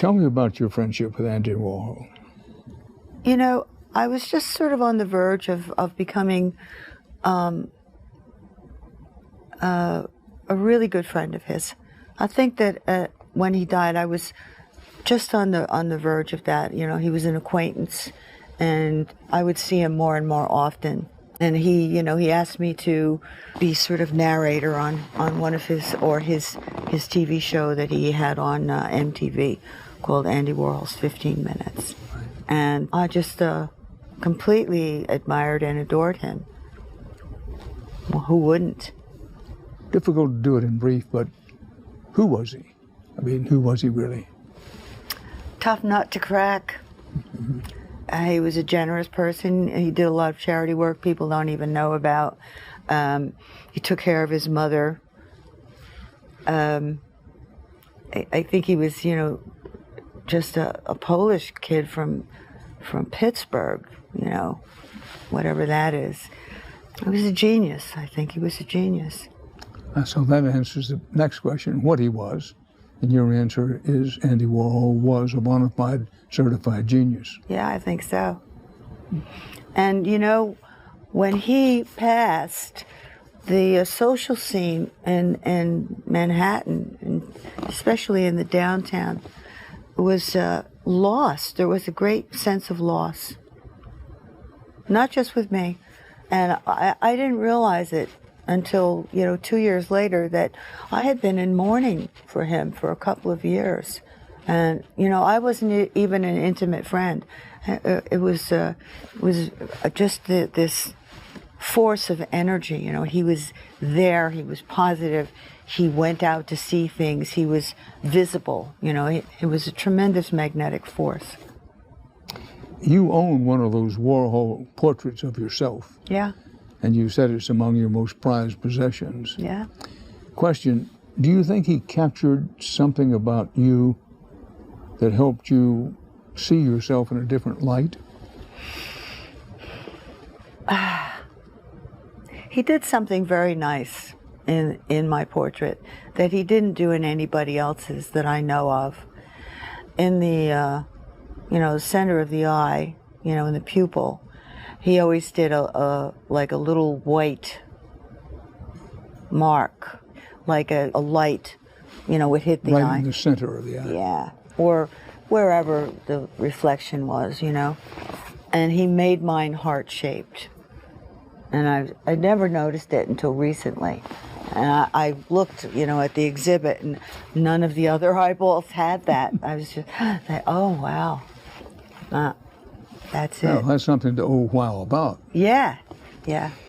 Tell me about your friendship with Andy Warhol. You know, I was just sort of on the verge of becoming a really good friend of his. I think that when he died, I was just on the verge of that. You know, he was an acquaintance, and I would see him more and more often. And he asked me to be sort of narrator on one of his TV show that he had on MTV called Andy Warhol's 15 Minutes. Right. And I just completely admired and adored him. Well, who wouldn't? Difficult to do it in brief, but who was he? I mean, who was he really? Tough nut to crack. Mm-hmm. He was a generous person. He did a lot of charity work people don't even know about. He took care of his mother. I think he was, just a Polish kid from Pittsburgh, whatever that is. He was a genius. I think he was a genius. So that answers the next question, what he was. And your answer is Andy Warhol was a bona fide certified genius. Yeah, I think so. And, when he passed, the social scene in Manhattan, and especially in the downtown, was lost. There was a great sense of loss. Not just with me. And I didn't realize it until, 2 years later that I had been in mourning for him for a couple of years. And, I wasn't even an intimate friend. It was just this force of energy. He was there, he was positive, he went out to see things, he was visible. It was a tremendous magnetic force. You own one of those Warhol portraits of yourself. Yeah. And you said it's among your most prized possessions. Yeah. Question, do you think he captured something about you that helped you see yourself in a different light? He did something very nice in my portrait that he didn't do in anybody else's that I know of. In the, center of the eye, in the pupil, he always did like a little white mark, like a light, would hit the eye. Right in the center of the eye. Yeah, or wherever the reflection was, And he made mine heart-shaped. And I never noticed it until recently. And I looked, at the exhibit, and none of the other eyeballs had that. I was just like, oh, wow. That's it. Well, that's something to oh wow about. Yeah, yeah.